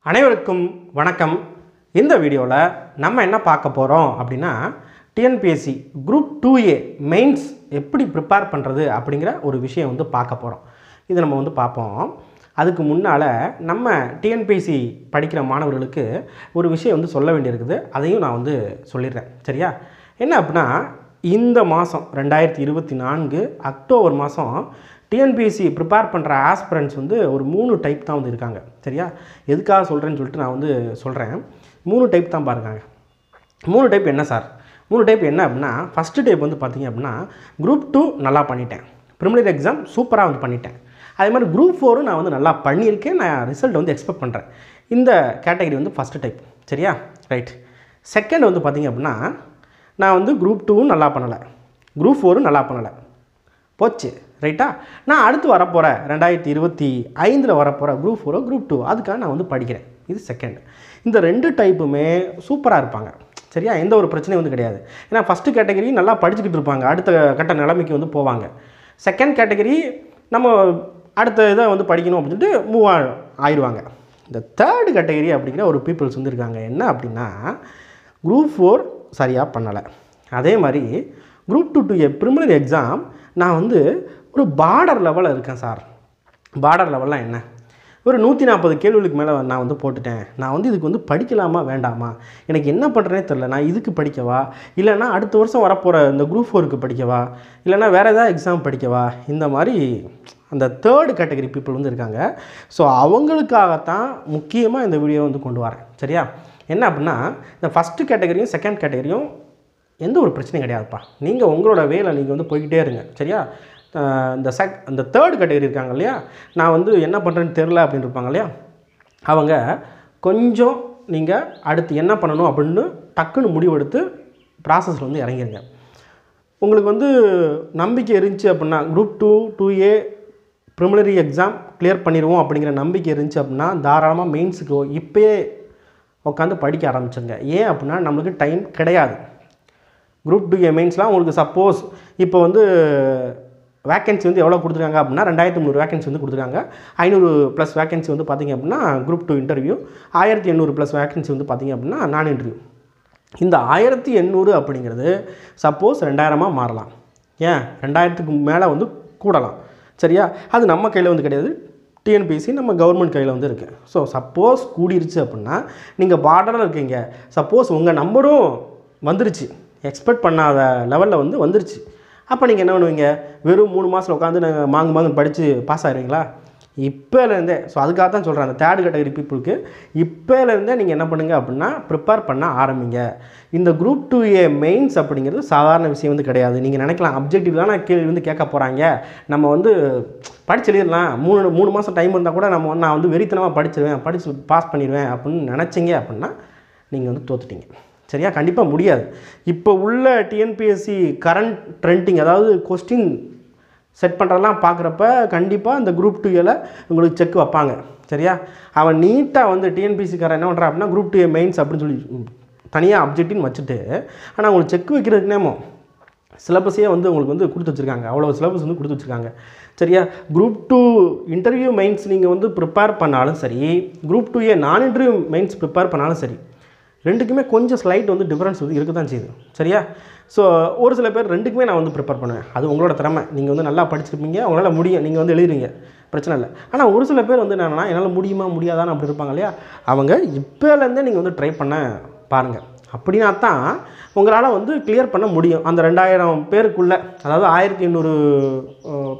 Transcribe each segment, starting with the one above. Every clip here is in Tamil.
அனைவருக்கும் வணக்கம். இந்த வீடியோவில் நம்ம என்ன பார்க்க போகிறோம் அப்படின்னா டிஎன்பிஎஸ்சி குரூப் 2A மெயின்ஸ் எப்படி ப்ரிப்பேர் பண்ணுறது அப்படிங்கிற ஒரு விஷயம் பார்க்க போகிறோம். இது நம்ம பார்ப்போம். அதுக்கு முன்னால் நம்ம டிஎன்பிஎஸ்சி படிக்கிற மாணவர்களுக்கு ஒரு விஷயம் சொல்ல வேண்டியிருக்குது. அதையும் நான் சொல்லிடுறேன். சரியா? என்ன அப்படின்னா இந்த மாதம் 2024 அக்டோபர் மாதம் டிஎன்பிஎஸ்சி ப்ரிப்பேர் பண்ணுற ஆஸ்பிரண்ட்ஸ் ஒரு 3 டைப் தான் இருக்காங்க. சரியா? எதுக்காக சொல்கிறேன்னு சொல்லிட்டு நான் சொல்கிறேன். 3 டைப் தான் பாருங்க. 3 டைப் என்ன சார்? 3 டைப் என்ன அப்படின்னா, ஃபஸ்ட்டு டைப் பார்த்திங்க அப்படின்னா குரூப் 2 நல்லா பண்ணிட்டேன், ப்ரிலிமினரி எக்ஸாம் சூப்பராக பண்ணிட்டேன், அதே மாதிரி குரூப் 4 நான் நல்லா பண்ணியிருக்கேன், நான் ரிசல்ட் எக்ஸ்பெக்ட் பண்ணுறேன். இந்த கேட்டகரி ஃபஸ்ட்டு டைப். சரியா? ரைட். செகண்ட் பார்த்திங்க அப்படின்னா நான் குரூப் 2 நல்லா பண்ணலை, குரூப் 4 நல்லா பண்ணலை, போச்சு. ரைட்டா? நான் அடுத்து வரப்போகிற 2025 வரப்போகிற குரூப் 4 குரூப் 2 அதுக்காக நான் படிக்கிறேன். இது செகண்ட். இந்த 2 டைப்புமே சூப்பராக இருப்பாங்க. சரியா? எந்த ஒரு பிரச்சனையும் கிடையாது. ஏன்னா ஃபஸ்ட்டு கேட்டகரி நல்லா படிச்சுக்கிட்டு இருப்பாங்க, அடுத்த கட்ட நிலைமைக்கு போவாங்க. செகண்ட் கேட்டகரி நம்ம அடுத்த இதை படிக்கணும் அப்படின்னு சொல்லிட்டு மூவ் ஆயிடுவாங்க. இந்த தேர்டு கேட்டகரி அப்படிங்கிற ஒரு பீப்புள்ஸ் இருக்காங்க. என்ன அப்படின்னா குரூப் 4 சரியாக பண்ணலை, அதே மாதிரி குரூப் 2 ப்ரிலிமினரி எக்ஸாம் நான் ஒரு பார்டர் லெவலில் இருக்கேன் சார். பார்டர் லெவல்லாம் என்ன? ஒரு 140 கேள்விகளுக்கு மேலே நான் போட்டுட்டேன். நான் இதுக்கு படிக்கலாமா வேண்டாமா, எனக்கு என்ன பண்ணுறேனே தெரில. நான் இதுக்கு படிக்கவா, இல்லைனா அடுத்த வருஷம் வரப்போகிற இந்த குரூப் 4க்கு படிக்கவா, இல்லைனா வேறு ஏதாவது எக்ஸாம் படிக்கவா, இந்த மாதிரி அந்த தேர்டு கேட்டகரி பீப்புள் இருக்காங்க. ஸோ அவங்களுக்காகத்தான் முக்கியமாக இந்த வீடியோ கொண்டு வரேன். சரியா? என்ன அப்படின்னா இந்த ஃபஸ்ட்டு கேட்டகரியும் செகண்ட் கேட்டகரியும் எந்த ஒரு பிரச்சனையும் கிடையாதுப்பா. நீங்கள் உங்களோட வேலை நீங்கள் போய்கிட்டே இருங்க. சரியா? இந்த தேர்டு கேட்டகரி இருக்காங்க இல்லையா, நான் என்ன பண்ணுறேன்னு தெரில அப்படின்னு இருப்பாங்க இல்லையா, அவங்க கொஞ்சம் நீங்கள் அடுத்து என்ன பண்ணணும் அப்படின்னு டக்குன்னு முடிவெடுத்து ப்ராசஸில் இறங்கிருங்க. உங்களுக்கு நம்பிக்கை இருந்துச்சு அப்படின்னா group 2 2A preliminary exam clear பண்ணிடுவோம் அப்படிங்கிற நம்பிக்கை இருந்துச்சு அப்படின்னா தாராளமாக மெயின்ஸுக்கு இப்போயே உட்காந்து படிக்க ஆரம்பிச்சுங்க. ஏன் அப்படின்னா நம்மளுக்கு டைம் கிடையாது. குரூப் 2A மெயின்ஸ்லாம் உங்களுக்கு சப்போஸ் இப்போ வேக்கன்சி எவ்வளோ கொடுத்துருக்காங்க அப்படின்னா 2300 வேக்கன்சி கொடுத்துருக்காங்க. 500+ வேக்கன்சி பார்த்திங்க அப்படின்னா குரூப் 2 இன்டர்வியூ, 1800+ வேக்கன்சி பார்த்திங்க அப்படின்னா நான் இன்டர்வியூ. இந்த 1800 அப்படிங்கிறது சப்போஸ் 2000 மாறலாம், ஏன் 2000க்கு மேலே கூடலாம். சரியா? அது நம்ம கையில் கிடையாது, டிஎன்பிஎஸ்சி நம்ம கவர்மெண்ட் கையில் இருக்குது. ஸோ சப்போஸ் கூடிருச்சு அப்படின்னா நீங்கள் பார்டரில் இருக்கீங்க, சப்போஸ் உங்கள் நம்பரும் வந்துருச்சு, எக்ஸ்பெக்ட் பண்ணாத லெவலில் வந்துருச்சு, அப்போ நீங்கள் என்ன பண்ணுவீங்க? வெறும் 3 மாதம் உட்காந்து நாங்கள் மாங்கு படித்து பாஸ் ஆகிடுவீங்களா? இப்போலேருந்தே. ஸோ அதுக்காக தான் சொல்கிறேன், அந்த தேர்ட் கேட்டகரி பீப்புளுக்கு இப்போலேருந்தே நீங்கள் என்ன பண்ணுங்கள் அப்படின்னா ப்ரிப்பேர் பண்ண ஆரம்பிங்க. இந்த குரூப் 2A மெயின்ஸ் அப்படிங்கிறது சாதாரண விஷயம் கிடையாது. நீங்கள் நினைக்கலாம் அப்ஜெக்டிவ்லாம் கேள்வி கேட்க போகிறாங்க, நம்ம படிச்சு எழுதிடலாம், 3 மாதம் டைம் இருந்தால் கூட நான் வெறித்தனமாக படிச்சிருவேன், படித்து பாஸ் பண்ணிடுவேன் அப்படின்னு நினச்சிங்க அப்படின்னா நீங்கள் தோத்துட்டீங்க. சரியா? கண்டிப்பாக முடியாது. இப்போ உள்ள டிஎன்பிஎஸ்சி கரண்ட் ட்ரெண்டிங், அதாவது கொஸ்டின் செட் பண்ணுறதெல்லாம் பார்க்குறப்ப கண்டிப்பாக இந்த குரூப் 2A உங்களுக்கு செக் வைப்பாங்க. சரியா? அவன் நீட்டாக டிஎன்பிஎஸ்சிக்காரன் என்ன பண்ணுறான் அப்படின்னா குரூப் 2A மெயின்ஸ் அப்படின்னு சொல்லி தனியாக அப்ஜெக்டிவ்னு வச்சுட்டு, ஆனால் உங்களுக்கு செக் வைக்கிறதுக்குனேமோ சிலபஸே உங்களுக்கு கொடுத்து வச்சுருக்காங்க. அவ்வளோ சிலபஸ் கொடுத்து வச்சுருக்காங்க. சரியா? குரூப் 2 இன்டர்வியூ மெயின்ஸ் நீங்கள் ப்ரிப்பேர் பண்ணாலும் சரி, குரூப் 2A நான் இன்டர்வியூ மெயின்ஸ் ப்ரிப்பேர் பண்ணாலும் சரி, ரெண்டுக்குமே கொஞ்சம் ஸ்லைட் டிஃப்ரென்ஸ் இருக்க தான் செய்யுது. சரியா? ஸோ ஒரு சில பேர் ரெண்டுக்குமே நான் ப்ரிப்பேர் பண்ணுவேன். அது உங்களோட திறமை. நீங்கள் நல்லா படிச்சிருப்பீங்க, உங்களால் முடியும், நீங்கள் எழுதுறீங்க, பிரச்சனை இல்லை. ஆனால் ஒரு சில பேர் என்னென்னா என்னால் முடியுமா முடியாதான்னு அப்படி இருப்பாங்க இல்லையா, அவங்க இப்போலேருந்தே நீங்கள் ட்ரை பண்ண பாருங்கள். அப்படின்னா தான் உங்களால் கிளியர் பண்ண முடியும். அந்த 2000 பேருக்குள்ளே, அதாவது 1800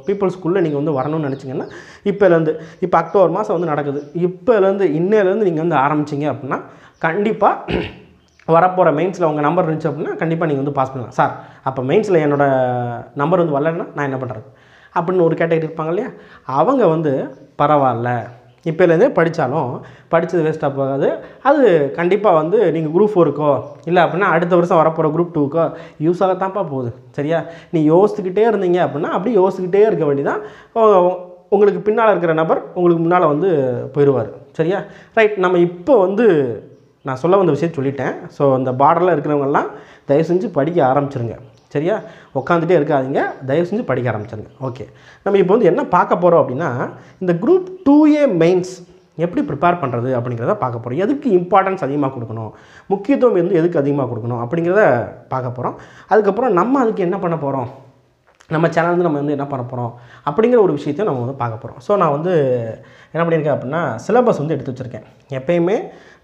பீப்புள்ஸ்க்குள்ளே நீங்கள் வரணும்னு நினச்சிங்கன்னா இப்போலேருந்து, இப்போ அக்டோபர் மாதம் நடக்குது, இப்போலேருந்து இன்னையிலேருந்து நீங்கள் ஆரம்பிச்சிங்க அப்படின்னா கண்டிப்பாக வரப்போகிற மெயின்ஸில் உங்கள் நம்பர் இருந்துச்சு அப்படின்னா கண்டிப்பாக நீங்கள் பாஸ் பண்ணலாம். சார் அப்போ மெயின்ஸில் என்னோடய நம்பர் வரலன்னா நான் என்ன பண்ணுறது அப்படின்னு ஒரு கேட்டகரி இருப்பாங்க இல்லையா, அவங்க பரவாயில்ல, இப்போலேருந்தே படித்தாலும் படித்தது வேஸ்ட்டாக போகாது. அது கண்டிப்பாக நீங்கள் குரூப் 4க்கோ இல்லை அப்படின்னா அடுத்த வருஷம் வரப்போகிற குரூப் 2க்கோ யூஸ் ஆகத்தான்ப்பா போகுது. சரியா? நீ யோசிச்சுக்கிட்டே இருந்தீங்க அப்படின்னா அப்படி யோசிச்சுக்கிட்டே இருக்க வேண்டியதான். உங்களுக்கு பின்னால் இருக்கிற நபர் உங்களுக்கு முன்னால் போயிடுவார். சரியா? ரைட். நம்ம இப்போ நான் சொல்ல வந்த விஷயம் சொல்லிட்டேன். ஸோ அந்த பார்டரில் இருக்கிறவங்கெல்லாம் தயவு செஞ்சு படிக்க ஆரம்பிச்சிருங்க. சரியா? உட்காந்துட்டே இருக்காதீங்க, தயவு செஞ்சு படிக்க ஆரம்பிச்சிருங்க. ஓகே, நம்ம இப்போ என்ன பார்க்க போகிறோம் அப்படின்னா இந்த குரூப் 2A மெயின்ஸ் எப்படி ப்ரிப்பேர் பண்ணுறது அப்படிங்கிறத பார்க்க போகிறோம். எதுக்கு இம்பார்ட்டன்ஸ் அதிகமாக கொடுக்கணும், முக்கியத்துவம் வந்து எதுக்கு அதிகமாக கொடுக்கணும் அப்படிங்கிறத பார்க்க போகிறோம். அதுக்கப்புறம் நம்ம அதுக்கு என்ன பண்ண போகிறோம், நம்ம சேனல் வந்து நம்ம வந்து என்ன பண்ண போகிறோம் அப்படிங்கிற ஒரு விஷயத்தையும் நம்ம வந்து பார்க்க போகிறோம். ஸோ நான் வந்து என்ன பண்ணியிருக்கேன் அப்படின்னா சிலபஸ் வந்து எடுத்து வச்சுருக்கேன். எப்பயுமே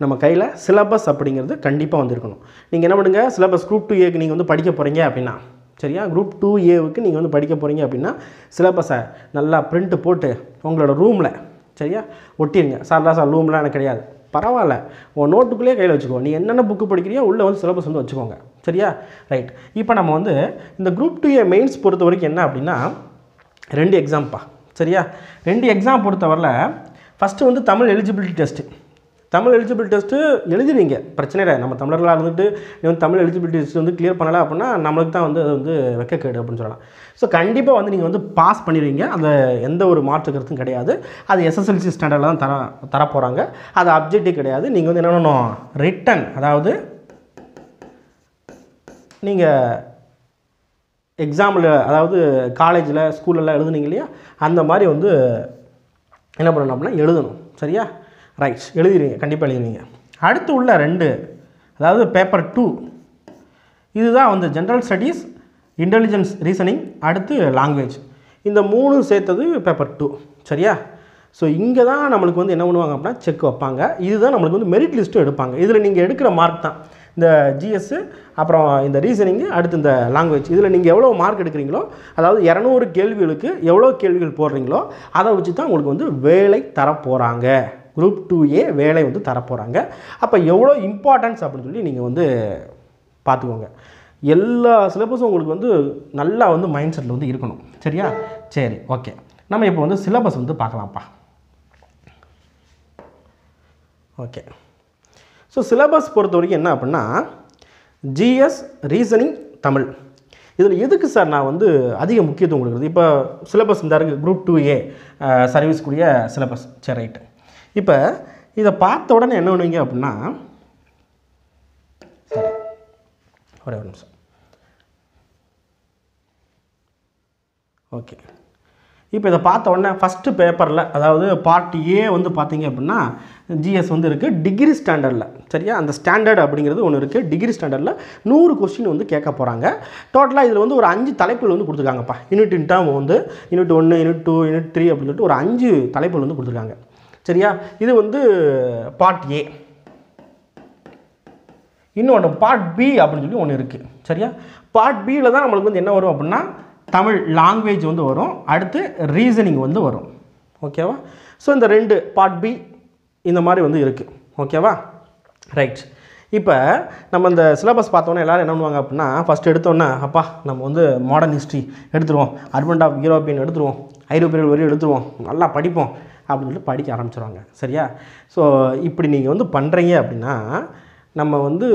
நம்ம கையில் சிலபஸ் அப்படிங்கிறது கண்டிப்பாக வந்து இருக்கணும். நீங்கள் என்ன பண்ணுங்கள், சிலபஸ் குரூப் 2Aக்கு நீங்கள் வந்து படிக்க போகிறீங்க அப்படின்னா, சரியா, குரூப் 2Aவுக்கு நீங்கள் வந்து படிக்க போகிறீங்க அப்படின்னா சிலபஸை நல்லா பிரிண்ட்டு போட்டு உங்களோட ரூமில் சரியா ஒட்டிடுங்க. சார் ரூம்லாம் எனக்கு கிடையாது, பரவாயில்ல, உன் நோட்டுக்குள்ளேயே கையில் வச்சுக்கோ, நீ என்னென்ன புக்கு படிக்கிறியோ உள்ளே வந்து சிலபஸ் வந்து வச்சுக்கோங்க. சரியா, ரைட். இப்போ நம்ம வந்து இந்த குரூப் 2A மெயின்ஸ் பொறுத்த வரைக்கும் என்ன அப்படின்னா 2 எக்ஸாம்ப்பா. சரியா, 2 எக்ஸாம் பொறுத்தவரையில் ஃபஸ்ட்டு வந்து Tamil eligibility test. Tamil eligibility test எழுதிடுவீங்க, பிரச்சனை இல்லை. நம்ம தமிழர்களாக இருந்துட்டு வந்து தமிழ் எலிஜிபிலிட்டி டெஸ்ட் வந்து கிளியர் பண்ணலை அப்படின்னா நம்மளுக்கு தான் வந்து அது வந்து வெக்கக்கேடு அப்படின்னு சொல்லலாம். ஸோ கண்டிப்பாக வந்து நீங்கள் வந்து பாஸ் பண்ணிடுவீங்க, அந்த எந்த ஒரு மாற்று கருத்தும் கிடையாது. அது SSLC ஸ்டாண்டர்டில் தான் தரப்போகிறாங்க. அது அப்ஜெக்டிவ் கிடையாது. நீங்கள் வந்து என்ன பண்ணணும், ரிட்டன், அதாவது நீங்கள் எக்ஸாமில், அதாவது காலேஜில் ஸ்கூலெல்லாம் எழுதுனீங்க இல்லையா, அந்த மாதிரி வந்து என்ன பண்ணணும் அப்படின்னா எழுதணும். சரியா, ரைட், எழுதிடுவீங்க, கண்டிப்பாக எழுதிடுவீங்க. அடுத்து உள்ள 2, அதாவது பேப்பர் 2, இதுதான் வந்து ஜென்ரல் ஸ்டடீஸ், இன்டெலிஜென்ஸ் ரீசனிங், அடுத்து லாங்குவேஜ். இந்த 3 சேர்த்தது பேப்பர் 2. சரியா, ஸோ இங்கே தான் நம்மளுக்கு வந்து என்ன பண்ணுவாங்க அப்படின்னா செக் வைப்பாங்க. இதுதான் நம்மளுக்கு வந்து மெரிட் லிஸ்ட்டும் எடுப்பாங்க. இதில் நீங்கள் எடுக்கிற மார்க் தான் இந்த ஜிஎஸ்ஸு, அப்புறம் இந்த ரீசனிங்கு, அடுத்து இந்த லாங்குவேஜ். இதில் நீங்கள் எவ்வளோ மார்க் எடுக்கிறீங்களோ, அதாவது 200 கேள்விகளுக்கு எவ்வளோ கேள்விகள் போடுறீங்களோ அதை வச்சு தான் உங்களுக்கு வந்து வேலை தரப்போகிறாங்க. குரூப் 2A வேலை வந்து தரப்போகிறாங்க. அப்போ எவ்வளோ இம்பார்ட்டன்ஸ் அப்படின்னு சொல்லி நீங்கள் வந்து பார்த்துக்கோங்க. எல்லா சிலபஸும் உங்களுக்கு வந்து நல்லா வந்து மைண்ட் செட்டில் வந்து இருக்கணும். சரியா, சரி, ஓகே. நம்ம இப்போ வந்து சிலபஸ் வந்து பார்க்கலாம்ப்பா. ஓகே, ஸோ சிலபஸ் பொறுத்த வரைக்கும் என்ன அப்படின்னா ஜிஎஸ், ரீசனிங், தமிழ். இதில் எதுக்கு சார் நான் வந்து அதிக முக்கியத்துவம் கொடுக்குறது? இப்போ சிலபஸ் இந்த இருக்குது, குரூப் 2A சர்வீஸ்க்குரிய சிலபஸ். சரி, ரைட்டு. இப்போ இதை பார்த்த உடனே என்ன பண்ணுவீங்க அப்படின்னா, சரி, ஒரே ஒரு நிமிஷம். ஓகே, இப்போ இதை பார்த்த உடனே ஃபஸ்ட்டு பேப்பரில், அதாவது பார்ட் A வந்து பார்த்தீங்க அப்படின்னா ஜிஎஸ் வந்து இருக்குது டிகிரி ஸ்டாண்டர்டில். சரியா, அந்த ஸ்டாண்டர்ட் அப்படிங்கிறது ஒன்று இருக்குது. டிகிரி ஸ்டாண்டர்டில் 100 கொஸ்டின் வந்து கேட்க போகிறாங்க. டோட்டலாக இதில் வந்து ஒரு 5 தலைப்புகள் வந்து கொடுத்துருக்காங்கப்பா. யூனிட் இன்டாம் வந்து யூனிட் 1, யூனிட் 2, யூனிட் 3 அப்படின்னு சொல்லிட்டு ஒரு 5 தலைப்புகள் வந்து கொடுத்துருக்காங்க. சரியா, இது வந்து பார்ட் A. இன்னொன்று பார்ட் B அப்படின்னு சொல்லி ஒன்று இருக்குது. சரியா, பார்ட் Bயில் தான் நம்மளுக்கு வந்து என்ன வரும் அப்படின்னா தமிழ் லாங்குவேஜ் வந்து வரும், அடுத்து ரீசனிங் வந்து வரும். ஓகேவா, ஸோ இந்த 2 பார்ட் B இந்த மாதிரி வந்து இருக்குது. ஓகேவா, ரைட். இப்போ நம்ம இந்த சிலபஸ் பார்த்தோன்னே எல்லோரும் என்ன பண்ணுவாங்க அப்படின்னா, ஃபஸ்ட்டு எடுத்தோன்னே அப்பா நம்ம வந்து மாடர்ன் ஹிஸ்ட்ரி எடுத்துருவோம், அர்பன் ஆஃப் யூரோப்பியன் எடுத்துருவோம், ஐரோப்பியர்கள் வரையும் எடுத்துருவோம், நல்லா படிப்போம் அப்படின்னு சொல்லிட்டு படிக்க ஆரம்பிச்சிருவாங்க. சரியா, ஸோ இப்படி நீங்கள் வந்து பண்ணுறீங்க அப்படின்னா நம்ம வந்து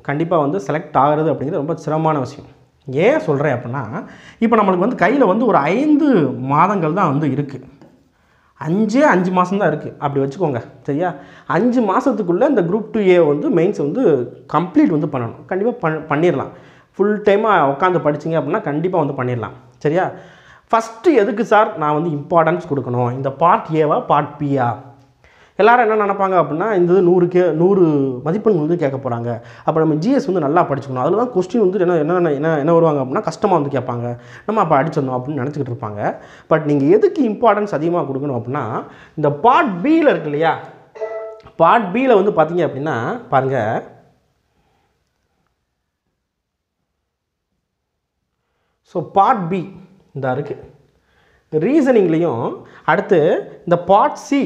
கண்டிப்பாக வந்து செலக்ட் ஆகிறது அப்படிங்கிறது ரொம்ப சிரமமான விஷயம். ஏன் சொல்கிறேன் அப்படின்னா, இப்போ நம்மளுக்கு வந்து கையில் வந்து ஒரு 5 மாதங்கள் தான் வந்து இருக்குது. 5 மாதம் தான் இருக்குது அப்படி வச்சுக்கோங்க. சரியா, 5 மாதத்துக்குள்ளே இந்த குரூப் 2A வந்து மெயின்ஸ் வந்து கம்ப்ளீட் வந்து பண்ணணும். கண்டிப்பாக பண்ணிடலாம். ஃபுல் டைமாக உட்காந்து படிச்சிங்க அப்படின்னா கண்டிப்பாக வந்து பண்ணிடலாம். சரியா, ஃபஸ்ட்டு எதுக்கு சார் நான் வந்து இம்பார்ட்டன்ஸ் கொடுக்கணும், இந்த பார்ட் Aவா பார்ட் Bயா? எல்லோரும் என்ன நினைப்பாங்க அப்படின்னா, இந்த 100 மதிப்பெண் வந்து கேட்க போகிறாங்க, அப்போ நம்ம ஜிஎஸ் வந்து நல்லா படிச்சுக்கணும், அதில் தான் கொஸ்டின் வந்து என்ன வருவாங்க அப்படின்னா கஷ்டமாக வந்து கேட்பாங்க, நம்ம அப்போ அடிச்சிடணும் அப்படின்னு நினச்சிக்கிட்டு இருப்பாங்க. பட் நீங்கள் எதுக்கு இம்பார்ட்டன்ஸ் அதிகமாக கொடுக்கணும் அப்படின்னா, இந்த பார்ட் Bயில் இருக்கு இல்லையா, பார்ட் Bயில் வந்து பார்த்தீங்க அப்படின்னா பாருங்கள், ஸோ பார்ட் B இந்த இருக்குது ரீசனிங்லேயும், அடுத்து இந்த பார்ட் C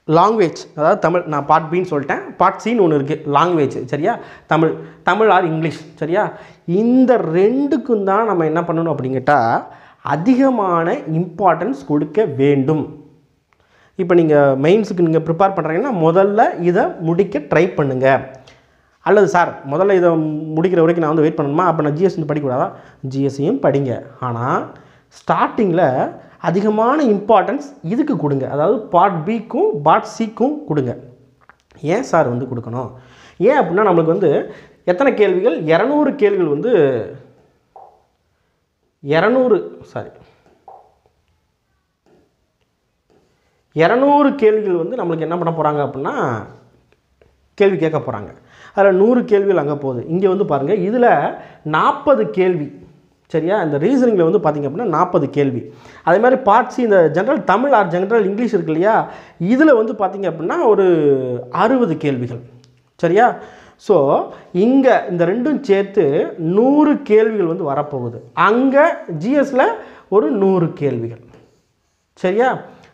லாங்குவேஜ், அதாவது தமிழ். நான் பார்ட் பின்னு சொல்லிட்டேன், பார்ட் சின்னு ஒன்று இருக்குது லாங்குவேஜ். சரியா, தமிழ் ஆர் இங்கிலீஷ். சரியா, இந்த 2க்கும் தான் நம்ம என்ன பண்ணணும் அப்படின்னு கேட்டால் அதிகமான இம்பார்ட்டன்ஸ் கொடுக்க வேண்டும். இப்போ நீங்கள் மெயின்ஸுக்கு நீங்கள் ப்ரிப்பேர் பண்ணுறீங்கன்னா முதல்ல இதை முடிக்க ட்ரை பண்ணுங்கள். அல்லது சார் முதல்ல இதை முடிக்கிற வரைக்கும் நான் வந்து வெயிட் பண்ணணுமா, அப்போ நான் ஜிஎஸ் வந்து படிக்கக்கூடாதா? ஜிஎஸ்ஸையும் படிங்க, ஆனால் ஸ்டார்டிங்கில் அதிகமான இம்பார்ட்டன்ஸ் இதுக்கு கொடுங்க, அதாவது பார்ட் Bக்கும் பார்ட் Cக்கும் கொடுங்க. ஏன் சார் வந்து கொடுக்கணும்? ஏன் அப்படின்னா நம்மளுக்கு வந்து எத்தனை கேள்விகள், 200 கேள்விகள் வந்து 200 200 கேள்விகள் வந்து நம்மளுக்கு என்ன பண்ண போகிறாங்க அப்படின்னா கேள்வி கேட்க போகிறாங்க. அதில் 100 கேள்விகள் அங்கே போகுது. இங்கே வந்து பாருங்கள், இதில் 40 கேள்வி. சரியா? இந்த ரீசனிங்கில் வந்து பார்த்திங்க அப்படின்னா 40 கேள்வி. அதே மாதிரி பார்ட் சி இந்த general Tamil or general English இருக்கு இல்லையா, இதில் வந்து பார்த்திங்க அப்படின்னா ஒரு 60 கேள்விகள். சரியா? ஸோ இங்கே இந்த ரெண்டும் சேர்த்து 100 கேள்விகள் வந்து வரப்போகுது. அங்கே ஜிஎஸில் ஒரு 100 கேள்விகள். சரியா?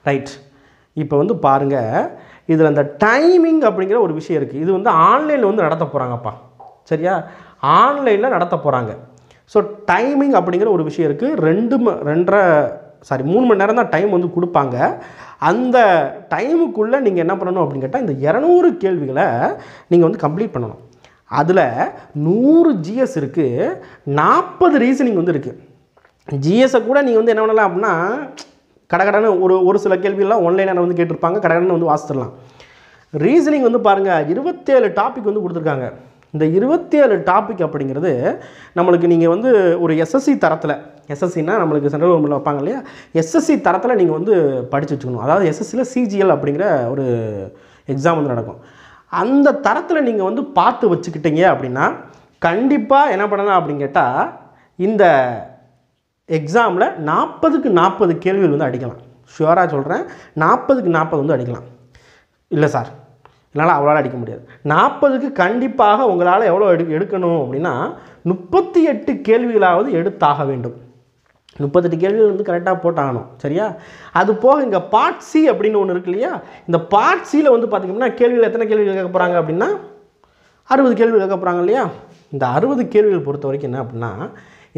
ரைட். இப்போ வந்து பாருங்கள், இதில் இந்த டைமிங் அப்படிங்கிற ஒரு விஷயம் இருக்குது. இது வந்து ஆன்லைனில் வந்து நடத்த போகிறாங்கப்பா. சரியா? ஆன்லைனில் நடத்த போகிறாங்க. ஸோ டைமிங் அப்படிங்கிற ஒரு விஷயம் இருக்குது. 3 மணி நேரம் தான் டைம் வந்து கொடுப்பாங்க. அந்த டைமுக்குள்ளே நீங்கள் என்ன பண்ணணும் அப்படின்னு கேட்டால், இந்த 200 கேள்விகளை நீங்கள் வந்து கம்ப்ளீட் பண்ணணும். அதில் 100 ஜிஎஸ் இருக்குது, 40 ரீசனிங் வந்து இருக்குது. ஜிஎஸை கூட நீங்கள் வந்து என்ன பண்ணலாம் அப்படின்னா, கடகடன்னு ஒரு சில கேள்விகள்லாம் ஒன்லைனில் வந்து கேட்டிருப்பாங்க, கடகடன்னு வந்து வாசிச்சிடலாம். ரீசனிங் வந்து பாருங்கள், 27 டாபிக் வந்து கொடுத்துருக்காங்க. இந்த 27 டாபிக் அப்படிங்கிறது நம்மளுக்கு நீங்கள் வந்து ஒரு எஸ்எஸ்சி தரத்தில், எஸ்எஸ்சின்னா நம்மளுக்கு சென்ட்ரல் கவர்மெண்ட்டில் வைப்பாங்க இல்லையா, எஸ்எஸ்சி தரத்தில் நீங்கள் வந்து படித்து வச்சுக்கணும். அதாவது எஸ்எஸ்சியில் சிஜிஎல் அப்படிங்கிற ஒரு எக்ஸாம் வந்து நடக்கும். அந்த தரத்தில் நீங்கள் வந்து பார்த்து வச்சுக்கிட்டீங்க அப்படின்னா கண்டிப்பாக என்ன பண்ணலாம் அப்படின்னு கேட்டால், இந்த எக்ஸாமில் 40க்கு 40 கேள்விகள் வந்து அடிக்கலாம். ஷுவராக சொல்கிறேன், 40க்கு 40 வந்து அடிக்கலாம். இல்லை சார், என்னால் அவ்வளோ அடிக்க முடியாது. 40க்கு கண்டிப்பாக உங்களால் எவ்வளோ எடுக்கணும் அப்படின்னா 38 கேள்விகளாவது எடுத்தாக வேண்டும். 38 கேள்விகள் வந்து கரெக்டாக போட்டாகணும். சரியா? அது போக இங்கே பார்ட் சி அப்படின்னு ஒன்று இருக்கு இல்லையா, இந்த பார்ட் சியில் வந்து பார்த்திங்கன்னா கேள்விகள் எத்தனை கேள்விகள் கேட்க போகிறாங்க அப்படின்னா 60 கேள்விகள் கேட்க போகிறாங்க இல்லையா. இந்த 60 கேள்விகள் பொறுத்த வரைக்கும் என்ன அப்படின்னா,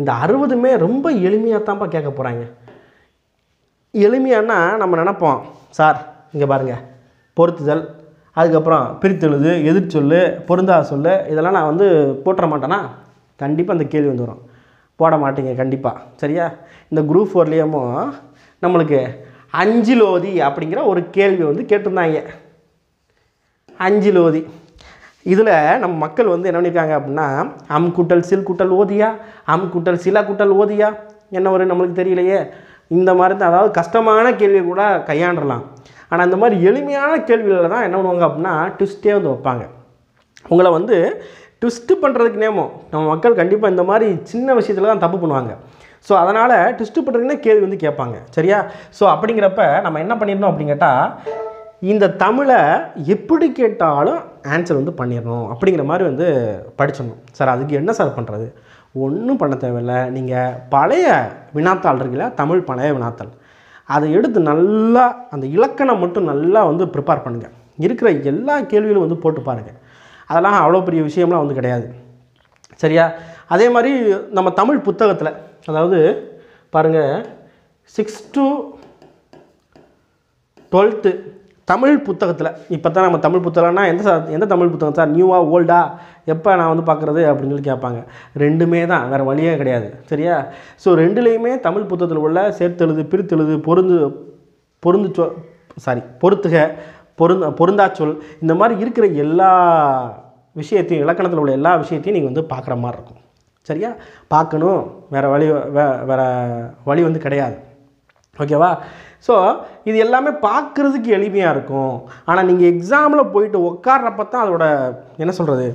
இந்த 60மே ரொம்ப எளிமையாக தான்ப்பா கேட்க போகிறாங்க. எளிமையானா நம்ம நினைப்போம், சார் இங்கே பாருங்கள், பொருத்துதல், அதுக்கப்புறம் பிரித்தெழுது, எதிர்ச்சொல், பொருந்தா சொல், இதெல்லாம் நான் வந்து போட்டுற மாட்டேன்னா கண்டிப்பாக அந்த கேள்வி வந்து வரும். போட மாட்டீங்க கண்டிப்பாக. சரியா? இந்த குரூப் 4லேயும் நம்மளுக்கு அஞ்சிலோதி அப்படிங்கிற ஒரு கேள்வி வந்து கேட்டிருந்தாங்க. அஞ்சிலோதி இதில் நம்ம மக்கள் வந்து என்ன பண்ணியிருக்காங்க அப்படின்னா, அம் கூட்டல் சில் கூட்டல் ஓதியா, அம் கூட்டல் சில கூட்டல் ஓதியா, என்ன வரும் நம்மளுக்கு தெரியலையே. இந்த மாதிரி தான், அதாவது கஷ்டமான கேள்வியை கூட கையாண்டலாம். ஆனால் இந்த மாதிரி எளிமையான கேள்விகளில் தான் என்ன பண்ணுவாங்க அப்படின்னா ட்விஸ்ட்டே வந்து வைப்பாங்க. உங்களை வந்து ட்விஸ்ட்டு பண்ணுறதுக்கு நேமோ நம்ம மக்கள் கண்டிப்பாக இந்த மாதிரி சின்ன விஷயத்தில் தான் தப்பு பண்ணுவாங்க. ஸோ அதனால் ட்விஸ்ட்டு பண்ணுறதுக்குனே கேள்வி வந்து கேட்பாங்க. சரியா? ஸோ அப்படிங்கிறப்ப நம்ம என்ன பண்ணிடணும் அப்படின்னு கேட்டால், இந்த தமிழை எப்படி கேட்டாலும் ஆன்சர் வந்து பண்ணிடணும் அப்படிங்கிற மாதிரி வந்து படிச்சிடணும். சார் அதுக்கு என்ன சார் பண்ணுறது? ஒன்றும் பண்ண தேவையில்லை. நீங்கள் பழைய வினாத்தாள் இருக்குல்ல, தமிழ் பழைய வினாத்தாள், அதை எடுத்து நல்லா அந்த இலக்கணம் மட்டும் நல்லா வந்து ப்ரிப்பேர் பண்ணுங்கள். இருக்கிற எல்லா கேள்விகளும் வந்து போட்டு பாருங்கள். அதெல்லாம் அவ்வளோ பெரிய விஷயம்லாம் வந்து கிடையாது. சரியா? அதே மாதிரி நம்ம தமிழ் புத்தகத்தில், அதாவது பாருங்கள் 6 to 12th தமிழ் புத்தகத்தில், இப்போ தான் நம்ம தமிழ் புத்தகம்னா எந்த தமிழ் புத்தகம் சார், நியூவாக ஓல்டா, எப்போ நான் வந்து பார்க்குறது அப்படின்னு சொல்லி கேட்பாங்க. ரெண்டுமே தான், வேறு வழியே கிடையாது. சரியா? ஸோ ரெண்டுலேயுமே தமிழ் புத்தகத்தில் உள்ள சேர்த்தெழுது, பிரித்தெழுது, பொருத்துக, பொருந்தாச்சொல், இந்த மாதிரி இருக்கிற எல்லா விஷயத்தையும், இலக்கணத்தில் உள்ள எல்லா விஷயத்தையும் நீங்கள் வந்து பார்க்குற மாதிரி இருக்கும். சரியா? பார்க்கணும், வேறு வழி வந்து கிடையாது. ஓகேவா? ஸோ இது எல்லாமே பார்க்குறதுக்கு எளிமையாக இருக்கும். ஆனால் நீங்கள் எக்ஸாமில் போயிட்டு உட்கார்றப்ப தான் அதோட என்ன சொல்கிறது,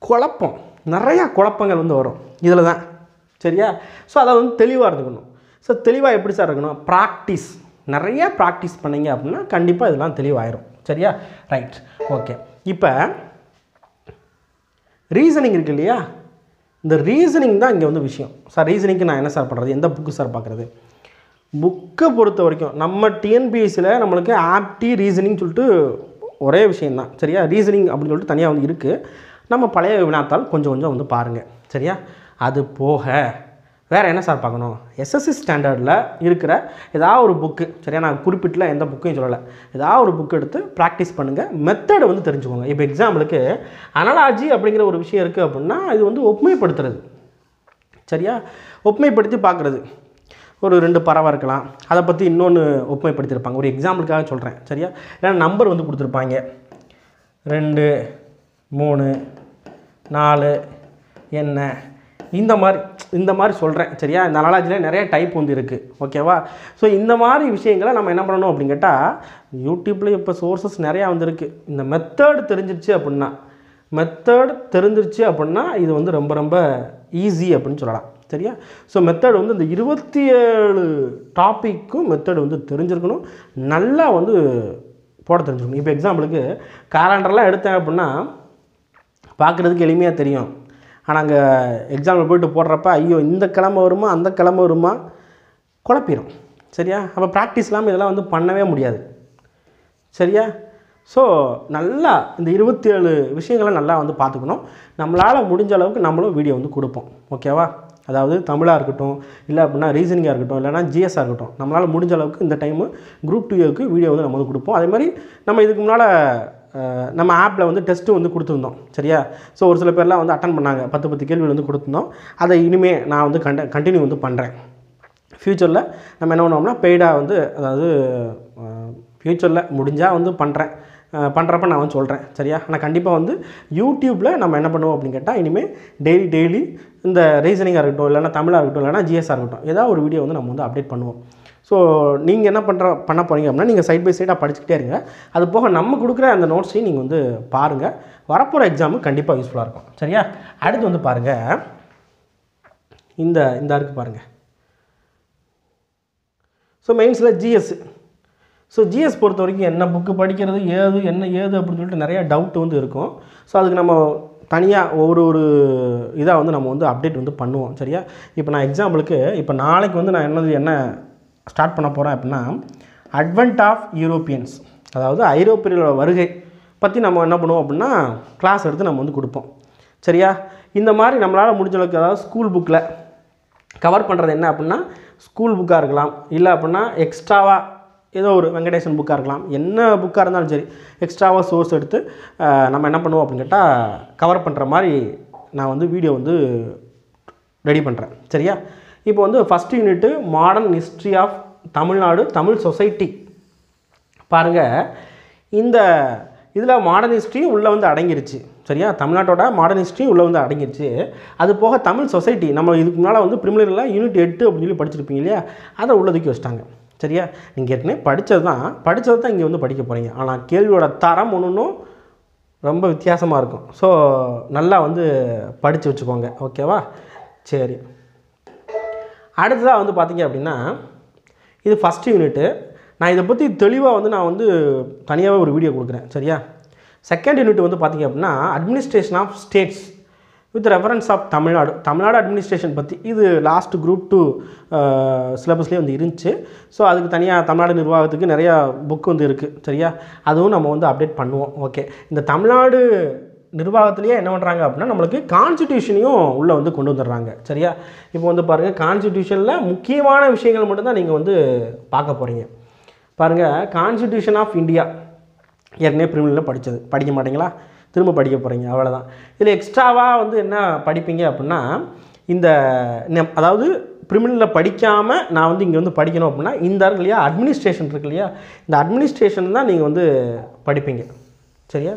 குழப்பம், நிறையா குழப்பங்கள் வந்து வரும் இதில் தான். சரியா? ஸோ அதை வந்து தெளிவாக இருந்துக்கணும். ஸோ தெளிவாக எப்படி சார் இருக்கணும்? ப்ராக்டிஸ், நிறையா ப்ராக்டிஸ் பண்ணிங்க அப்படின்னா கண்டிப்பாக இதெல்லாம் தெளிவாயிரும். சரியா? ரைட். ஓகே. இப்போ ரீசனிங் இருக்கு இல்லையா, இந்த ரீசனிங் தான் இங்கே வந்து விஷயம். சார் ரீசனிங்க்கு நான் என்ன சார் பண்ணுறது, எந்த புக்கு சார் பார்க்குறது? புக்கை பொறுத்த வரைக்கும் நம்ம டிஎன்பிஎஸ்சியில் நம்மளுக்கு ஆப்டி ரீசனிங் சொல்லிட்டு ஒரே விஷயந்தான். சரியா? ரீசனிங் அப்படின்னு சொல்லிட்டு தனியாக வந்து இருக்குது. நம்ம பழைய வினாத்தால் கொஞ்சம் கொஞ்சம் வந்து பாருங்கள். சரியா? அது போக வேறு என்ன சார் பார்க்கணும்? எஸ்எஸ்சி ஸ்டாண்டர்டில் இருக்கிற ஏதாவது ஒரு புக்கு, சரியா, நான் குறிப்பிட்டல எந்த புக்கையும் சொல்லலை, ஏதாவது ஒரு புக்கு எடுத்து ப்ராக்டிஸ் பண்ணுங்கள். மெத்தடை வந்து தெரிஞ்சுக்கோங்க. இப்போ எக்ஸாம்பிளுக்கு அனாலஜி அப்படிங்கிற ஒரு விஷயம் இருக்குது அப்படின்னா இது வந்து ஒப்புமைப்படுத்துறது. சரியா? ஒப்புமைப்படுத்தி பார்க்குறது. ஒரு 2 பறவை இருக்கலாம், அதை பற்றி இன்னொன்று ஒப்புமைப்படுத்தியிருப்பாங்க. ஒரு எக்ஸாம்பிளுக்காக சொல்கிறேன். சரியா? ஏன்னா நம்பர் வந்து கொடுத்துருப்பாங்க, 2, 3, 4 என்ன இந்த மாதிரி சொல்கிறேன் சரியா. இந்த அனாலஜியில் நிறைய டைப் வந்து இருக்குது ஓகேவா. ஸோ இந்த மாதிரி விஷயங்களை நம்ம என்ன பண்ணணும் அப்படின்னு கேட்டால், யூடியூப்பில் இப்போ சோர்சஸ் நிறையா வந்துருக்கு. இந்த மெத்தட் தெரிஞ்சிருச்சு அப்படின்னா இது வந்து ரொம்ப ரொம்ப ஈஸி அப்படின்னு சொல்லலாம் சரியா. ஸோ மெத்தட் வந்து இந்த 27 டாப்பிக்கும் மெத்தட் வந்து தெரிஞ்சிருக்கணும், நல்லா வந்து போட தெரிஞ்சுக்கணும். இப்போ எக்ஸாம்பிளுக்கு கேலண்டர்லாம் எடுத்தேன் அப்படின்னா பார்க்குறதுக்கு எளிமையாக தெரியும். ஆனால் அங்கே எக்ஸாம்பிள் போய்ட்டு போடுறப்ப ஐயோ இந்த கிழமை வருமா அந்த கிழமை வருமா குழப்பிடும் சரியா. அப்போ ப்ராக்டிஸ் இல்லாமல் இதெல்லாம் வந்து பண்ணவே முடியாது சரியா. ஸோ நல்லா இந்த 27 விஷயங்களை நல்லா வந்து பார்த்துக்கணும். நம்மளால் முடிஞ்ச அளவுக்கு நம்மளும் வீடியோ வந்து கொடுப்போம் ஓகேவா. அதாவது தமிழாக இருக்கட்டும், இல்லை அப்படின்னா ரீசனிங்காக இருக்கட்டும், இல்லைனா ஜிஎஸ்ஸாக இருக்கட்டும், நம்மளால் முடிஞ்ச அளவுக்கு இந்த டைமு குரூப் 2க்கு வீடியோ வந்து நம்ம வந்து கொடுப்போம். அதே மாதிரி நம்ம இதுக்கு முன்னால் நம்ம ஆப்பில் வந்து டெஸ்ட்டு வந்து கொடுத்துருந்தோம் சரியா. ஸோ ஒரு சில பேர்லாம் வந்து அட்டன் பண்ணாங்க, 10 கேள்விகள் வந்து கொடுத்துருந்தோம். அதை இனிமேல் நான் வந்து கண்டினியூ வந்து பண்ணுறேன். ஃப்யூச்சரில் நம்ம என்ன பண்ணுவோம்னா பெய்டாக வந்து, அதாவது ஃப்யூச்சரில் முடிஞ்சால் வந்து பண்ணுறப்ப நான் வந்து சொல்கிறேன் சரியா. ஆனால் கண்டிப்பாக வந்து யூடியூப்பில் நம்ம என்ன பண்ணுவோம் அப்படின்னு கேட்டால், இனிமேல் டெய்லி இந்த ரீசனிங்காக இருக்கட்டும், இல்லைனா தமிழாக இருக்கட்டும், இல்லைனா ஜிஎஸ்ஸாக இருக்கட்டும், ஏதாவது ஒரு வீடியோ வந்து நம்ம வந்து அப்டேட் பண்ணுவோம். ஸோ நீங்கள் என்ன பண்ண போகிறீங்க அப்படின்னா, நீங்கள் சைட் பை சைடாக படிச்சுக்கிட்டே இருங்க. அது போக நம்ம கொடுக்குற அந்த நோட்ஸையும் நீங்கள் வந்து பாருங்கள். வரப்போகிற எக்ஸாமுக்கு கண்டிப்பாக யூஸ்ஃபுல்லாக இருக்கும் சரியா. அடுத்து வந்து பாருங்கள், இந்த இருக்குது பாருங்கள். ஸோ மெயின்ஸில் ஜிஎஸ். ஸோ ஜிஎஸ் பொறுத்த வரைக்கும் என்ன புக்கு படிக்கிறது, என்ன ஏது அப்படின்னு சொல்லிட்டு நிறையா டவுட் வந்து இருக்கும். ஸோ அதுக்கு நம்ம தனியாக ஒரு இதாக வந்து நம்ம வந்து அப்டேட் வந்து பண்ணுவோம் சரியா. இப்போ நான் எக்ஸாம்பிளுக்கு இப்போ நாளைக்கு வந்து நான் என்ன ஸ்டார்ட் பண்ண போகிறேன் அப்படின்னா, அட்வென்ட் ஆஃப் யூரோப்பியன்ஸ், அதாவது ஐரோப்பியர்களோட வருகை பற்றி நம்ம என்ன பண்ணுவோம் அப்படின்னா கிளாஸ் எடுத்து நம்ம வந்து கொடுப்போம் சரியா. இந்த மாதிரி நம்மளால் முடிஞ்ச அளவுக்கு, அதாவது ஸ்கூல் புக்கில் கவர் பண்ணுறது என்ன அப்படின்னா ஸ்கூல் புக்காக இருக்கலாம், இல்லை அப்படின்னா எக்ஸ்ட்ராவாக ஏதோ ஒரு வெங்கடேசன் புக்காக இருக்கலாம், என்ன புக்காக இருந்தாலும் சரி எக்ஸ்ட்ராவாக சோர்ஸ் எடுத்து நம்ம என்ன பண்ணுவோம் அப்படின்னு கேட்டால் கவர் பண்ணுற மாதிரி நான் வந்து வீடியோ வந்து ரெடி பண்ணுறேன் சரியா. இப்போ வந்து first unit modern history of Tamil Nadu, Tamil society பாருங்கள். இந்த இதில் மாடர்ன் ஹிஸ்ட்ரியும் உள்ளே வந்து அடங்கிருச்சு சரியா. தமிழ்நாட்டோட மாடர்ன் ஹிஸ்ட்ரியும் உள்ளே வந்து அடங்கிருச்சு. அது போக தமிழ் சொசைட்டி நம்ம இதுக்கு முன்னால் வந்து ப்ரிமினரியில் யூனிட் 8 அப்படின்னு சொல்லி படிச்சிருப்பீங்க இல்லையா, அதை உள்ளதுக்கு வச்சிட்டாங்க சரியா. நீங்கள் ஏற்கனவே படித்தது தான் இங்கே வந்து படிக்க போகிறீங்க. ஆனால் கேள்வியோட தரம் ஒன்றும் ரொம்ப வித்தியாசமாக இருக்கும். ஸோ நல்லா வந்து படித்து வச்சுக்கோங்க ஓகேவா. சரி, அடுத்ததாக வந்து பார்த்திங்க அப்படின்னா இது ஃபஸ்ட் யூனிட்டு. நான் இதை பற்றி தெளிவாக வந்து நான் வந்து தனியாகவே ஒரு வீடியோ கொடுக்குறேன் சரியா. செகண்ட் யூனிட் வந்து பார்த்திங்க அப்படின்னா administration of states with reference of Tamil Nadu administration பற்றி. இது லாஸ்ட் குரூப் 2 சிலபஸ்லேயே வந்து இருந்துச்சு. ஸோ அதுக்கு தனியாக தமிழ்நாடு நிர்வாகத்துக்கு நிறையா புக் வந்து இருக்குது சரியா. அதுவும் நம்ம வந்து அப்டேட் பண்ணுவோம் ஓகே. இந்த தமிழ்நாடு நிர்வாகத்திலேயே என்ன பண்ணுறாங்க அப்படின்னா நம்மளுக்கு கான்ஸ்டிடியூஷனையும் உள்ளே வந்து கொண்டு வந்துடுறாங்க சரியா. இப்போ வந்து பாருங்கள், கான்ஸ்டிடியூஷனில் முக்கியமான விஷயங்கள் மட்டும்தான் நீங்கள் வந்து பார்க்க போகிறீங்க. பாருங்கள், கான்ஸ்டிடியூஷன் ஆஃப் இந்தியா ஏற்கனவே ப்ரிமினரியில் படிக்க மாட்டீங்களா, திரும்ப படிக்க போகிறீங்க அவ்வளோதான். இதில் எக்ஸ்ட்ராவாக வந்து என்ன படிப்பீங்க அப்படின்னா, அதாவது ப்ரிமினரியில் படிக்காமல் நான் வந்து இங்கே வந்து படிக்கணும் அப்படின்னா இந்த இருக்கு இல்லையா, அட்மினிஸ்ட்ரேஷன் இருக்கு இல்லையா, இந்த அட்மினிஸ்ட்ரேஷன் தான் நீங்கள் வந்து படிப்பீங்க சரியா.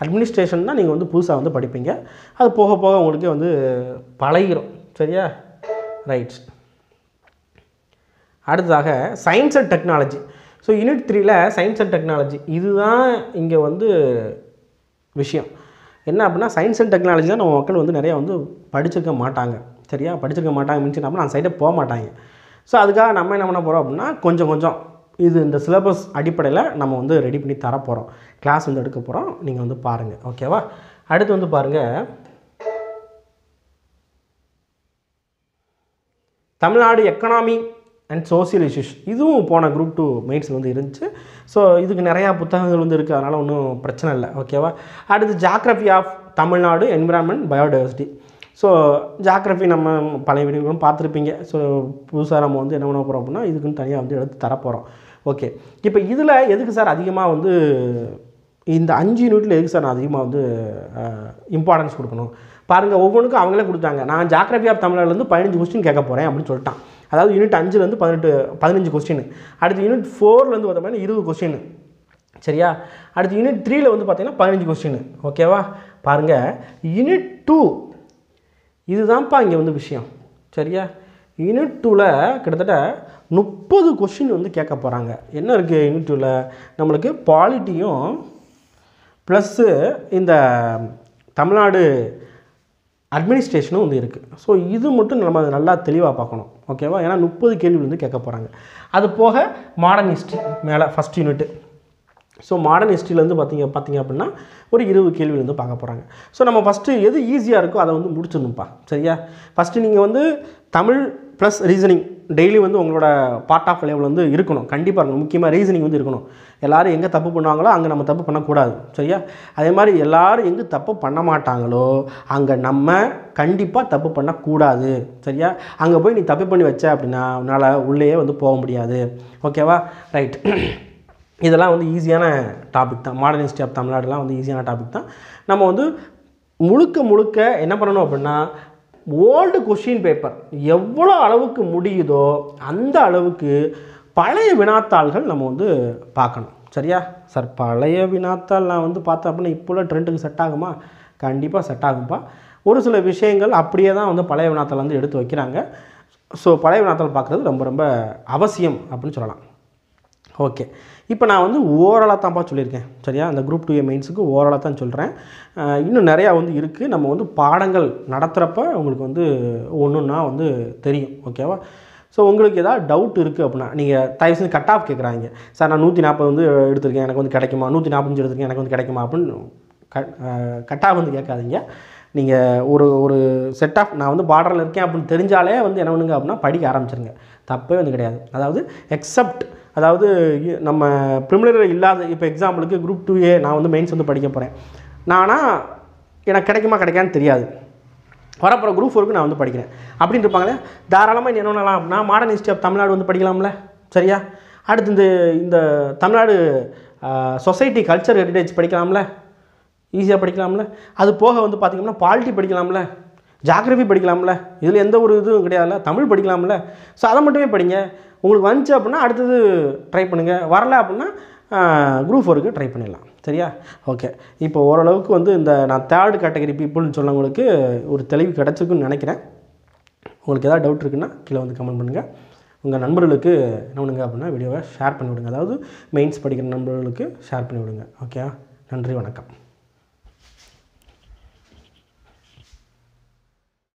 அட்மினிஸ்ட்ரேஷன் தான் நீங்கள் வந்து புதுசாக வந்து படிப்பீங்க. அது போக போக உங்களுக்கு வந்து பழகிடும் சரியா. ரைட்ஸ். அடுத்ததாக science and technology. So unit 3ல் சயின்ஸ் அண்ட் டெக்னாலஜி இதுதான் இங்கே வந்து விஷயம். என்ன அப்படின்னா சயின்ஸ் அண்ட் டெக்னாலஜி தான் நம்ம மக்கள் வந்து நிறையா வந்து படிச்சிருக்க மாட்டாங்க சரியா. படிச்சிருக்க மாட்டாங்க மீன்ஸ் என்ன, அந்த சைடே போக மாட்டாங்க. ஸோ அதுக்காக நம்ம என்ன பண்ண போகிறோம் அப்படின்னா கொஞ்சம் இது இந்த சிலபஸ் அடிப்படையில் நம்ம வந்து ரெடி பண்ணி தரப்போகிறோம், கிளாஸ் வந்து எடுக்க போகிறோம். நீங்கள் வந்து பாருங்கள் ஓகேவா. அடுத்து வந்து பாருங்கள், Tamil Nadu economy and social issues. இதுவும் போன குரூப் 2 மெயின்ஸில் வந்து இருந்துச்சு. ஸோ இதுக்கு நிறையா புத்தகங்கள் வந்து இருக்குது, அதனால் ஒன்றும் பிரச்சனை இல்லை ஓகேவா. அடுத்து geography of Tamil Nadu, environment, biodiversity. So geography நம்ம பழைய வீடியோகளும் பார்த்துருப்பீங்க. ஸோ புதுசாக நம்ம வந்து என்ன பண்ண போகிறோம் அப்படின்னா இதுக்குன்னு தனியாக வந்து எடுத்து தரப்போகிறோம் ஓகே. இப்போ இதில் எதுக்கு சார் அதிகமாக வந்து இந்த 5 யூனிட்டில் எதுக்கு சார் நான் அதிகமாக வந்து இம்பார்ட்டன்ஸ் கொடுக்கணும் பாருங்கள். ஒவ்வொன்றுக்கும் அவங்களே கொடுத்தாங்க. நான் ஜாக்ரஃபி ஆஃப் தமிழ்நாடுலேருந்து 15 கொஸ்டின் கேட்க போகிறேன் அப்படின்னு சொல்லிட்டான். அதாவது யூனிட் 5லேருந்து 15 கொஸ்டின். அடுத்து யூனிட் 4லேருந்து பார்த்தோம்னா 20 கொஸ்டின் சரியா. அடுத்து யூனிட் 3ல் வந்து பார்த்தீங்கன்னா 15 கொஸ்டின் ஓகேவா. பாருங்கள், யூனிட் 2 இதுதான்ப்பா இங்கே வந்து விஷயம். சரியா? யூனிட் 2ல் கிட்டத்தட்ட 30 கொஷின் வந்து கேட்க போகிறாங்க. என்ன இருக்குது யூனிட் 2ல்? நம்மளுக்கு பாலிட்டியும் ப்ளஸ்ஸு இந்த தமிழ்நாடு அட்மினிஸ்ட்ரேஷனும் வந்து இருக்குது. ஸோ இது மட்டும் நம்ம நல்லா தெளிவாக பார்க்கணும். ஓகேவா? ஏன்னா 30 கேள்வி வந்து கேட்க போகிறாங்க. அது போக மாடர்ன் ஹிஸ்ட்ரி மேலே ஃபஸ்ட் யூனிட்டு. ஸோ மாடர்ன் ஹிஸ்ட்ரியிலேருந்து பார்த்தீங்க அப்படின்னா ஒரு 20 கேள்வி வந்து பார்க்க போகிறாங்க. ஸோ நம்ம ஃபஸ்ட்டு எது ஈஸியாக இருக்கோ அதை வந்து முடிச்சிடணும்ப்பா. சரியா? ஃபஸ்ட்டு நீங்கள் வந்து தமிழ் ப்ளஸ் ரீசனிங் டெய்லி வந்து உங்களோட பார்ட் ஆஃப் லெவல் வந்து இருக்கணும். கண்டிப்பாக இருக்கணும். முக்கியமாக ரீசனிங் வந்து இருக்கணும். எல்லோரும் எங்கே தப்பு பண்ணுவாங்களோ அங்கே நம்ம தப்பு பண்ணக்கூடாது. சரியா? அதே மாதிரி எல்லோரும் எங்கே தப்பு பண்ண மாட்டாங்களோ அங்கே நம்ம கண்டிப்பாக தப்பு பண்ணக்கூடாது. சரியா? அங்கே போய் நீ தப்பு பண்ணி வச்ச அப்படின்னா உன்னால் உள்ளேயே வந்து போக முடியாது. ஓகேவா? ரைட். இதெல்லாம் வந்து ஈஸியான டாபிக் தான். மாடர்ன் ஹிஸ்ட்ரி ஆஃப் தமிழ்நாடுலாம் வந்து ஈஸியான டாபிக் தான். நம்ம வந்து முழுக்க என்ன பண்ணணும் அப்படின்னா ஓல்டு கொஷின் பேப்பர் எவ்வளோ அளவுக்கு முடியுதோ அந்த அளவுக்கு பழைய வினாத்தாள்கள் நம்ம வந்து பார்க்கணும். சரியா? சார் பழைய வினாத்தாள் நான் வந்து பார்த்தேன் அப்படின்னா இப்போ உள்ள ட்ரெண்டுக்கு செட் ஆகுமா? கண்டிப்பாக செட் ஆகும்ப்பா. ஒரு சில விஷயங்கள் அப்படியே தான் வந்து பழைய வினாத்தாள் வந்து எடுத்து வைக்கிறாங்க. ஸோ பழைய வினாத்தாள் பார்க்குறது ரொம்ப ரொம்ப அவசியம் அப்படின்னு சொல்லலாம். ஓகே, இப்போ நான் வந்து ஓவராலாக தான்ப்பா சொல்லியிருக்கேன். சரியா? அந்த குரூப் 2A மெயின்ஸுக்கு ஓவராலாக தான் சொல்கிறேன். இன்னும் நிறையா வந்து இருக்குது. நம்ம வந்து பாடங்கள் நடத்துகிறப்ப உங்களுக்கு வந்து ஒன்றுன்னா வந்து தெரியும். ஓகேவா? ஸோ உங்களுக்கு ஏதாவது டவுட் இருக்குது அப்படின்னா நீங்கள் தயவு செஞ்சு கட் ஆஃப் கேட்குறாங்க. சார் நான் 140 வந்து எடுத்திருக்கேன், எனக்கு வந்து கிடைக்குமா? 145 எடுத்திருக்கேன், எனக்கு வந்து கிடைக்குமா? அப்படின்னு கட் ஆஃப் வந்து கேட்காதீங்க. நீங்கள் ஒரு செட் ஆஃப் நான் வந்து பார்டரில் இருக்கேன் அப்படின்னு தெரிஞ்சாலே வந்து என்ன பண்ணுங்க அப்படின்னா படிக்க ஆரம்பிச்சிருங்க. தப்பே வந்து கிடையாது. அதாவது எக்ஸப்ட் அதாவது நம்ம ப்ரிலிமினரி இல்லாத இப்போ எக்ஸாம்பிளுக்கு குரூப் 2A நான் வந்து மெயின்ஸ் வந்து படிக்க போகிறேன். நானாக எனக்கு கிடைக்குமா கிடைக்கான்னு தெரியாது. வரப்போகிற குரூப் 4க்கு நான் வந்து படிக்கிறேன் அப்படின்னு இருப்பாங்களே, தாராளமாக என்ன பண்ணலாம் அப்படின்னா மாடர்ன் ஹிஸ்ட்ரி ஆஃப் தமிழ்நாடு வந்து படிக்கலாம்ல. சரியா? அடுத்து இந்த தமிழ்நாடு சொசைட்டி கல்ச்சர் ஹெரிடேஜ் படிக்கலாம்ல, ஈஸியாக படிக்கலாம்ல. அது போக வந்து பார்த்திங்கன்னா பாலிட்டி படிக்கலாம்ல, ஜாகிரஃபி படிக்கலாம்ல. இதில் எந்த ஒரு இதுவும் கிடையாதுல்ல. தமிழ் படிக்கலாம்ல. ஸோ அதை மட்டுமே படிங்க. உங்களுக்கு வந்துச்சு அப்படின்னா அடுத்தது ட்ரை பண்ணுங்கள். வரல அப்படின்னா குரூப் 4க்கு ட்ரை பண்ணிடலாம். சரியா? ஓகே, இப்போ ஓரளவுக்கு வந்து இந்த நான் 3rd கேட்டகரி பீப்புள்னு சொன்னவங்களுக்கு ஒரு தெளிவு கிடச்சிருக்குன்னு நினைக்கிறேன். உங்களுக்கு ஏதாவது டவுட் இருக்குன்னா கீழே வந்து கமெண்ட் பண்ணுங்கள். உங்கள் நண்பர்களுக்கு என்ன பண்ணுங்க அப்படின்னா வீடியோவை ஷேர் பண்ணிவிடுங்க. அதாவது மெயின்ஸ் படிக்கிற நண்பர்களுக்கு ஷேர் பண்ணிவிடுங்க. ஓகே, நன்றி, வணக்கம்.